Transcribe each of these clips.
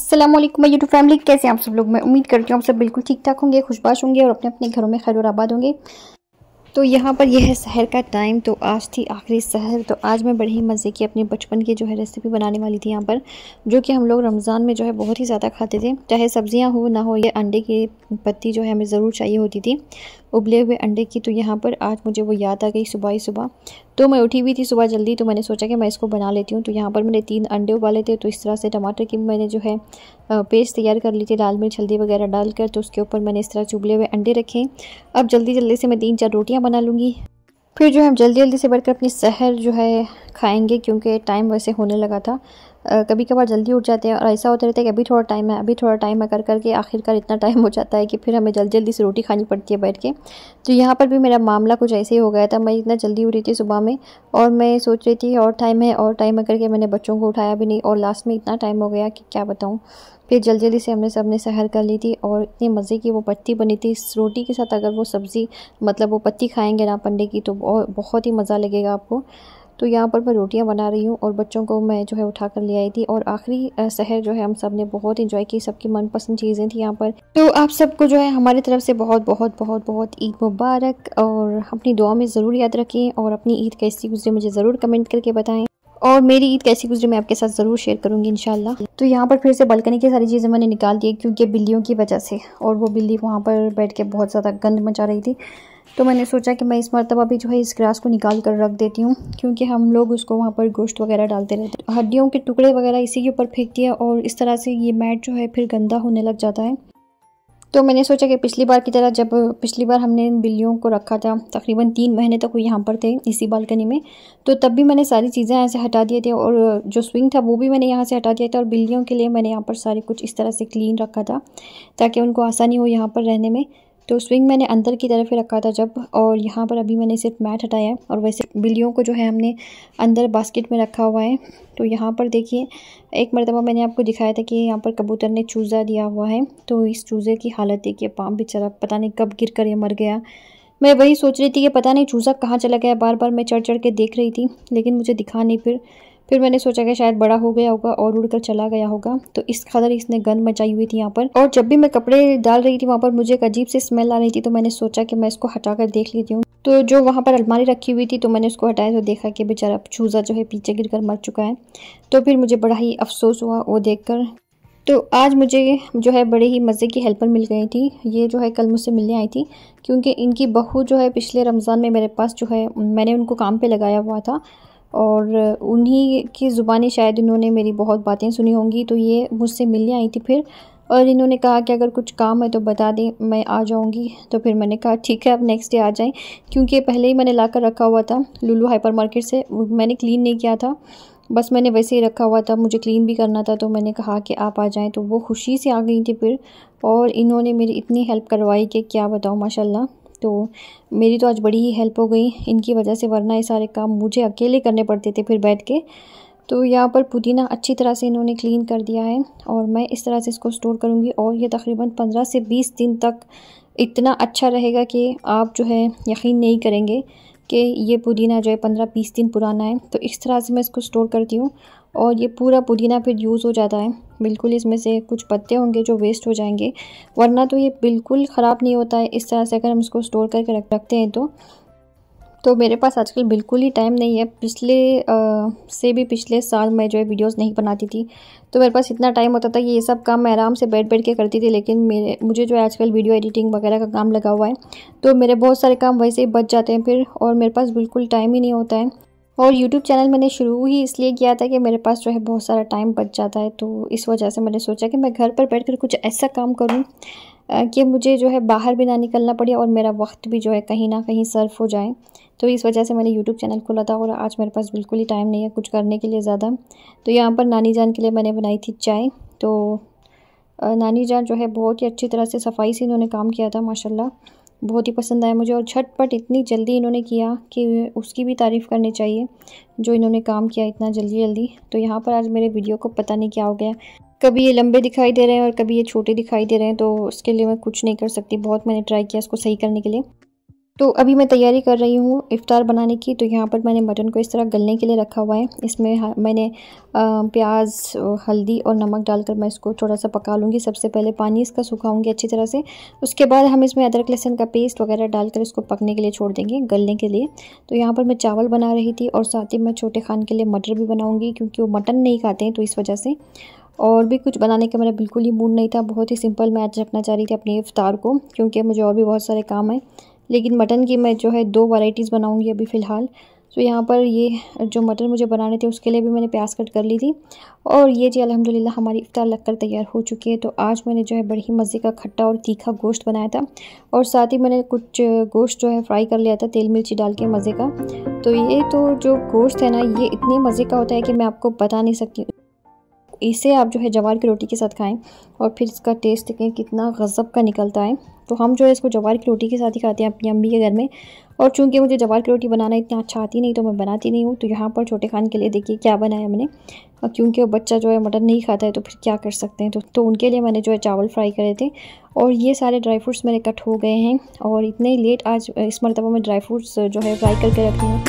अस्सलाम वालेकुम my YouTube family, कैसे हैं आप सब लोग। मैं उम्मीद करती हूँ आप सब बिल्कुल ठीक ठाक होंगे, खुशबाश होंगे और अपने अपने घरों में खैर और आबाद होंगे। तो यहाँ पर यह है सहर का टाइम। तो आज थी आखिरी सहर। तो आज मैं बड़े ही मज़े की अपने बचपन की जो है रेसिपी बनाने वाली थी यहाँ पर, जो कि हम लोग रमज़ान में जो है बहुत ही ज़्यादा खाते थे। चाहे सब्जियाँ हो ना हो, ये अंडे की पत्ती जो है हमें ज़रूर चाहिए होती थी, उबले हुए अंडे की। तो यहाँ पर आज मुझे वो याद आ गई सुबह ही सुबह। तो मैं उठी हुई थी सुबह जल्दी, तो मैंने सोचा कि मैं इसको बना लेती हूँ। तो यहाँ पर मैंने 3 अंडे उबाले थे। तो इस तरह से टमाटर की मैंने जो है पेस्ट तैयार कर ली थी, लाल मिर्च हल्दी वगैरह डालकर। तो उसके ऊपर मैंने इस तरह उबले हुए अंडे रखे। अब जल्दी जल्दी से मैं 3-4 रोटियाँ बना लूँगी, फिर जो है हम जल्दी जल्दी से बैठकर अपनी सहर जो है खाएंगे, क्योंकि टाइम वैसे होने लगा था। कभी कभार जल्दी उठ जाते हैं और ऐसा होता रहता है कि अभी थोड़ा टाइम है, अभी थोड़ा टाइम है, कर करके आखिरकार इतना टाइम हो जाता है कि फिर हमें जल्दी जल्दी से रोटी खानी पड़ती है बैठ के। तो यहाँ पर भी मेरा मामला कुछ ऐसे ही हो गया था। मैं इतना जल्दी उठी थी सुबह में और मैं सोच रही थी और टाइम है और टाइम है करके, मैंने बच्चों को उठाया भी नहीं और लास्ट में इतना टाइम हो गया कि क्या बताऊँ। फिर जल्दी जल्दी से हमने सबने सहर कर ली थी और इतनी मज़े की वो पत्ती बनी थी। इस रोटी के साथ अगर वो सब्ज़ी मतलब वो पत्ती खाएंगे ना पंडे की, तो बहुत ही मज़ा लगेगा आपको। तो यहाँ पर मैं रोटियां बना रही हूँ और बच्चों को मैं जो है उठा कर ले आई थी। और आखिरी सहर जो है हम सब ने बहुत इंजॉय की, सबकी मनपसंद चीज़ें थी यहाँ पर। तो आप सबको जो है हमारी तरफ से बहुत बहुत बहुत बहुत ईद मुबारक, और अपनी दुआ में ज़रूर याद रखें और अपनी ईद कैसी गुजरी मुझे ज़रूर कमेंट करके बताएं, और मेरी ईद कैसी गुजरी मैं आपके साथ ज़रूर शेयर करूंगी इंशाल्लाह। तो यहाँ पर फिर से बालकनी की सारी चीज़ें मैंने निकाल दी, क्योंकि बिल्लियों की वजह से, और वो बिल्ली वहाँ पर बैठ के बहुत ज़्यादा गंद मचा रही थी। तो मैंने सोचा कि मैं इस मरतबा भी जो है इस ग्रास को निकाल कर रख देती हूँ, क्योंकि हम लोग उसको वहाँ पर गोश्त वगैरह डालते रहते हैं, हड्डियों के टुकड़े वगैरह इसी के ऊपर फेंक दिया और इस तरह से ये मैट जो है फिर गंदा होने लग जाता है। तो मैंने सोचा कि पिछली बार की तरह, जब पिछली बार हमने इन बिल्लियों को रखा था तकरीबन 3 महीने तक वो यहाँ पर थे इसी बालकनी में, तो तब भी मैंने सारी चीज़ें ऐसे हटा दिए थे और जो स्विंग था वो भी मैंने यहाँ से हटा दिया था। और बिल्लियों के लिए मैंने यहाँ पर सारी कुछ इस तरह से क्लीन रखा था ताकि उनको आसानी हो यहाँ पर रहने में। तो स्विंग मैंने अंदर की तरफ ही रखा था जब, और यहाँ पर अभी मैंने सिर्फ मैट हटाया है। और वैसे बिल्लियों को जो है हमने अंदर बास्केट में रखा हुआ है। तो यहाँ पर देखिए, एक मरतबा मैंने आपको दिखाया था कि यहाँ पर कबूतर ने चूज़ा दिया हुआ है। तो इस चूज़े की हालत देखिए, पाँव बेचारा पता नहीं कब गिर कर ये मर गया। मैं वही सोच रही थी कि पता नहीं चूज़ा कहाँ चला गया। बार बार मैं चढ़ चढ़ के देख रही थी लेकिन मुझे दिखा नहीं। फिर मैंने सोचा कि शायद बड़ा हो गया होगा और उड़कर चला गया होगा। तो इस कदर इसने गंद मचाई हुई थी यहाँ पर। और जब भी मैं कपड़े डाल रही थी वहाँ पर मुझे एक अजीब सी स्मेल आ रही थी। तो मैंने सोचा कि मैं इसको हटा कर देख लेती हूँ। तो जो वहाँ पर अलमारी रखी हुई थी, तो मैंने उसको हटाया तो देखा कि बेचारा चूज़ा जो है पीछे गिरकर मर चुका है। तो फिर मुझे बड़ा ही अफसोस हुआ वो देखकर। तो आज मुझे जो है बड़े ही मज़े की हेल्पर मिल गई थी। ये जो है कल मुझसे मिलने आई थी, क्योंकि इनकी बहू जो है पिछले रमज़ान में मेरे पास जो है, मैंने उनको काम पे लगाया हुआ था और उन्हीं की ज़ुबानी शायद इन्होंने मेरी बहुत बातें सुनी होंगी। तो ये मुझसे मिलने आई थी फिर, और इन्होंने कहा कि अगर कुछ काम है तो बता दें, मैं आ जाऊंगी। तो फिर मैंने कहा ठीक है, अब नेक्स्ट डे आ जाएं, क्योंकि पहले ही मैंने ला कर रखा हुआ था लुलु हाइपर मार्केट से। मैंने क्लीन नहीं किया था, बस मैंने वैसे ही रखा हुआ था, मुझे क्लीन भी करना था। तो मैंने कहा कि आप आ जाएं, तो वो खुशी से आ गई थी फिर, और इन्होंने मेरी इतनी हेल्प करवाई कि क्या बताऊँ माशाल्लाह। तो मेरी तो आज बड़ी ही हेल्प हो गई इनकी वजह से, वरना ये सारे काम मुझे अकेले करने पड़ते थे फिर बैठ के। तो यहाँ पर पुदीना अच्छी तरह से इन्होंने क्लीन कर दिया है और मैं इस तरह से इसको स्टोर करूँगी, और ये तकरीबन 15 से 20 दिन तक इतना अच्छा रहेगा कि आप जो है यकीन नहीं करेंगे कि ये पुदीना जो है 15-20 दिन पुराना है। तो इस तरह से मैं इसको स्टोर करती हूँ और ये पूरा पुदीना फिर यूज़ हो जाता है बिल्कुल। इसमें से कुछ पत्ते होंगे जो वेस्ट हो जाएंगे, वरना तो ये बिल्कुल ख़राब नहीं होता है इस तरह से अगर हम इसको स्टोर करके रखते हैं तो मेरे पास आजकल बिल्कुल ही टाइम नहीं है। से भी पिछले साल मैं जो है वीडियोस नहीं बनाती थी, तो मेरे पास इतना टाइम होता था कि ये सब काम मैं आराम से बैठ के करती थी। लेकिन मुझे जो है आजकल वीडियो एडिटिंग वगैरह का काम लगा हुआ है, तो मेरे बहुत सारे काम वैसे ही बच जाते हैं फिर, और मेरे पास बिल्कुल टाइम ही नहीं होता है। और यूट्यूब चैनल मैंने शुरू ही इसलिए किया था कि मेरे पास जो है बहुत सारा टाइम बच जाता है। तो इस वजह से मैंने सोचा कि मैं घर पर बैठकर कुछ ऐसा काम करूं कि मुझे जो है बाहर भी ना निकलना पड़े और मेरा वक्त भी जो है कहीं ना कहीं सर्फ हो जाए। तो इस वजह से मैंने यूट्यूब चैनल खोला था, और आज मेरे पास बिल्कुल ही टाइम नहीं है कुछ करने के लिए ज़्यादा। तो यहाँ पर नानी जान के लिए मैंने बनाई थी चाय। तो नानी जान जो है बहुत ही अच्छी तरह से सफाई से इन्होंने काम किया था माशाल्लाह, बहुत ही पसंद आया मुझे। और झटपट इतनी जल्दी इन्होंने किया कि उसकी भी तारीफ़ करनी चाहिए, जो इन्होंने काम किया इतना जल्दी जल्दी। तो यहाँ पर आज मेरे वीडियो को पता नहीं क्या हो गया, कभी ये लंबे दिखाई दे रहे हैं और कभी ये छोटे दिखाई दे रहे हैं। तो उसके लिए मैं कुछ नहीं कर सकती, बहुत मैंने ट्राई किया इसको सही करने के लिए। तो अभी मैं तैयारी कर रही हूँ इफ़्तार बनाने की। तो यहाँ पर मैंने मटन को इस तरह गलने के लिए रखा हुआ है। इसमें मैंने प्याज, हल्दी और नमक डालकर मैं इसको थोड़ा सा पका लूँगी। सबसे पहले पानी इसका सुखाऊंगी अच्छी तरह से। उसके बाद हम इसमें अदरक लहसुन का पेस्ट वगैरह डालकर इसको पकने के लिए छोड़ देंगे, गलने के लिए। तो यहाँ पर मैं चावल बना रही थी और साथ ही मैं छोटे खान के लिए मटर भी बनाऊँगी, क्योंकि वो मटन नहीं खाते हैं, तो इस वजह से। और भी कुछ बनाने का मेरा बिल्कुल ही मूड नहीं था। बहुत ही सिंपल मैं आज रखना चाह रही थी अपनी इफ़्तार को, क्योंकि मुझे और भी बहुत सारे काम हैं। लेकिन मटन की मैं जो है 2 वैरायटीज़ बनाऊंगी अभी फ़िलहाल। तो यहाँ पर ये जो मटन मुझे बनाने थे उसके लिए भी मैंने प्याज कट कर ली थी। और ये जी अल्हम्दुलिल्लाह हमारी इफ़्तार लगकर तैयार हो चुकी है। तो आज मैंने जो है बड़ी ही मज़े का खट्टा और तीखा गोश्त बनाया था, और साथ ही मैंने कुछ गोश्त जो है फ्राई कर लिया था तेल मिर्ची डाल के मज़े का। तो ये तो जो गोश्त है ना, ये इतने मज़े का होता है कि मैं आपको बता नहीं सकती। इसे आप जो है जवार की रोटी के साथ खाएं और फिर इसका टेस्ट देखें कितना गज़ब का निकलता है। तो हम जो है इसको जवार की रोटी के साथ ही खाते हैं अपनी अम्मी के घर में। और चूंकि मुझे जवार की रोटी बनाना इतना अच्छा आती नहीं, तो मैं बनाती नहीं हूँ। तो यहाँ पर छोटे खान के लिए देखिए क्या बनाया मैंने। और क्योंकि वो बच्चा जो है मटन नहीं खाता है, तो फिर क्या कर सकते हैं। तो उनके लिए मैंने जो है चावल फ्राई करे थे। और ये सारे ड्राई फ्रूट्स मेरे कट हो गए हैं। और इतने लेट आज इस मरतबा मैं ड्राई फ्रूट्स जो है फ्राई करके रखी हूँ।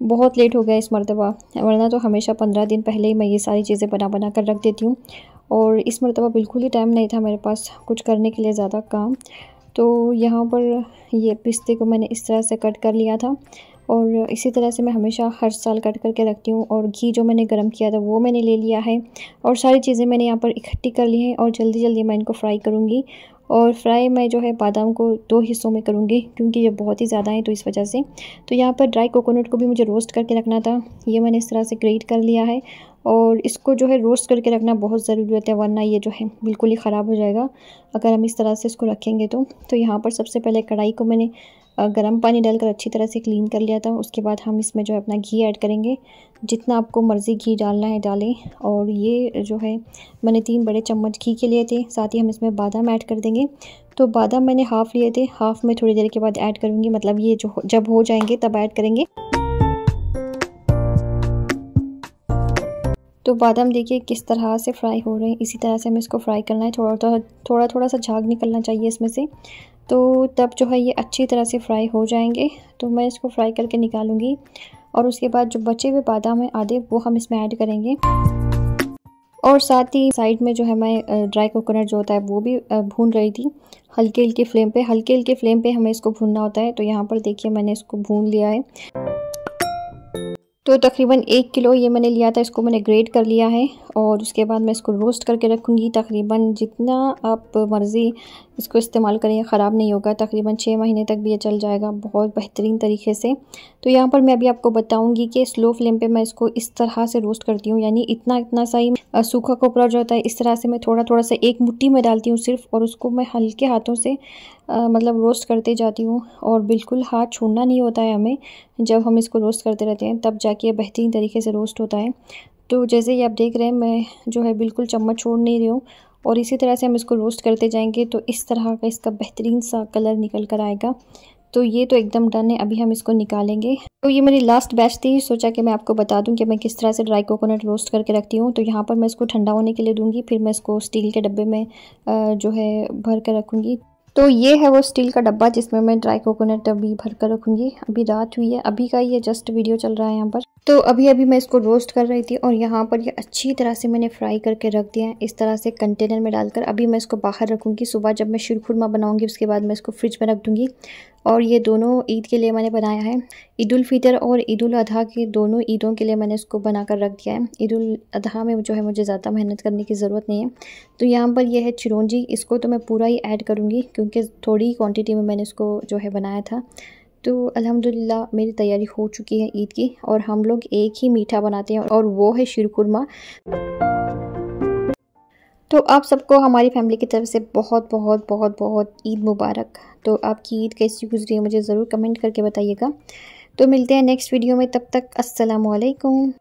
बहुत लेट हो गया इस मरतबा, वरना तो हमेशा 15 दिन पहले ही मैं ये सारी चीज़ें बना कर रख देती हूँ। और इस मरतबा बिल्कुल ही टाइम नहीं था मेरे पास कुछ करने के लिए ज़्यादा काम। तो यहाँ पर ये पिस्ते को मैंने इस तरह से कट कर लिया था, और इसी तरह से मैं हमेशा हर साल कट करके रखती हूँ। और घी जो मैंने गर्म किया था वो मैंने ले लिया है, और सारी चीज़ें मैंने यहाँ पर इकट्ठी कर ली हैं। और जल्दी जल्दी मैं इनको फ्राई करूँगी। और फ्राई मैं जो है बादाम को 2 हिस्सों में करूँगी, क्योंकि ये बहुत ही ज़्यादा है, तो इस वजह से। तो यहाँ पर ड्राई कोकोनट को भी मुझे रोस्ट करके रखना था। ये मैंने इस तरह से ग्रेट कर लिया है, और इसको जो है रोस्ट करके रखना बहुत ज़रूरी होता है, वरना ये जो है बिल्कुल ही ख़राब हो जाएगा अगर हम इस तरह से इसको रखेंगे तो। यहाँ पर सबसे पहले कढ़ाई को मैंने गर्म पानी डालकर अच्छी तरह से क्लीन कर लिया था। उसके बाद हम इसमें जो है अपना घी ऐड करेंगे। जितना आपको मर्ज़ी घी डालना है डालें। और ये जो है मैंने 3 बड़े चम्मच घी के लिए थे। साथ ही हम इसमें बादाम ऐड कर देंगे। तो बादाम मैंने हाफ़ लिए थे, हाफ़ में थोड़ी देर के बाद ऐड करूँगी, मतलब ये जो जब हो जाएंगे तब ऐड करेंगे। तो बादाम देखिए किस तरह से फ्राई हो रहे हैं, इसी तरह से हमें इसको फ्राई करना है। थोड़ा सा झाग निकलना चाहिए इसमें से, तो तब जो है ये अच्छी तरह से फ्राई हो जाएंगे। तो मैं इसको फ्राई करके निकालूंगी, और उसके बाद जो बचे हुए बादाम हैं आधे, वो हम इसमें ऐड करेंगे। और साथ ही साइड में जो है मैं ड्राई कोकोनट जो होता है वो भी भून रही थी हल्के हल्के फ्लेम पे हमें इसको भूनना होता है। तो यहाँ पर देखिए मैंने इसको भून लिया है। तो तकरीबन 1 किलो ये मैंने लिया था, इसको मैंने ग्रेट कर लिया है। और उसके बाद मैं इसको रोस्ट करके रखूँगी। तकरीबन जितना आप मर्ज़ी इसको इस्तेमाल करें, ख़राब नहीं होगा। तकरीबन 6 महीने तक भी ये चल जाएगा बहुत बेहतरीन तरीके से। तो यहाँ पर मैं अभी आपको बताऊँगी कि स्लो फ्लेम पे मैं इसको इस तरह से रोस्ट करती हूँ, यानी इतना सा ही सूखा कोपरा जो होता है, इस तरह से मैं थोड़ा सा 1 मुट्ठी में डालती हूँ सिर्फ, और उसको मैं हल्के हाथों से मतलब रोस्ट करते जाती हूँ। और बिल्कुल हाथ छोड़ना नहीं होता है हमें, जब हम इसको रोस्ट करते रहते हैं तब जाके ये बेहतरीन तरीके से रोस्ट होता है। तो जैसे ही आप देख रहे हैं मैं जो है बिल्कुल चम्मच छोड़ नहीं रही हूँ, और इसी तरह से हम इसको रोस्ट करते जाएंगे तो इस तरह का इसका बेहतरीन सा कलर निकल कर आएगा। तो ये तो एकदम डन है, अभी हम इसको निकालेंगे। तो ये मेरी लास्ट बैच थी, सोचा कि मैं आपको बता दूं कि मैं किस तरह से ड्राई कोकोनट रोस्ट करके रखती हूँ। तो यहाँ पर मैं इसको ठंडा होने के लिए दूंगी, फिर मैं इसको स्टील के डब्बे में जो है भर कर रखूँगी। तो ये है वो स्टील का डब्बा जिसमें मैं ड्राई कोकोनट अभी भर कर रखूँगी। अभी रात हुई है, अभी का ये जस्ट वीडियो चल रहा है यहाँ पर। तो अभी मैं इसको रोस्ट कर रही थी, और यहाँ पर ये अच्छी तरह से मैंने फ्राई करके रख दिया है इस तरह से कंटेनर में डालकर। अभी मैं इसको बाहर रखूँगी, सुबह जब मैं शीरखुरमा बनाऊँगी उसके बाद मैं इसको फ्रिज में रख दूँगी। और ये दोनों ईद के लिए मैंने बनाया है। ईद उल फितर और ईद उल अधा के दोनों ईदों के लिए मैंने इसको बना कर रख दिया है। ईद उल अधा में जो है मुझे ज़्यादा मेहनत करने की ज़रूरत नहीं है। तो यहाँ पर ये है चिरौंजी, इसको तो मैं पूरा ही ऐड करूँगी क्योंकि थोड़ी क्वांटिटी में मैंने इसको जो है बनाया था। तो अल्हम्दुलिल्लाह मेरी तैयारी हो चुकी है ईद की, और हम लोग एक ही मीठा बनाते हैं और वो है शीरखुरमा। तो आप सबको हमारी फैमिली की तरफ से बहुत बहुत बहुत बहुत ईद मुबारक। तो आपकी ईद कैसी गुजरी है मुझे ज़रूर कमेंट करके बताइएगा। तो मिलते हैं नेक्स्ट वीडियो में, तब तक अस्सलामु अलैकुम।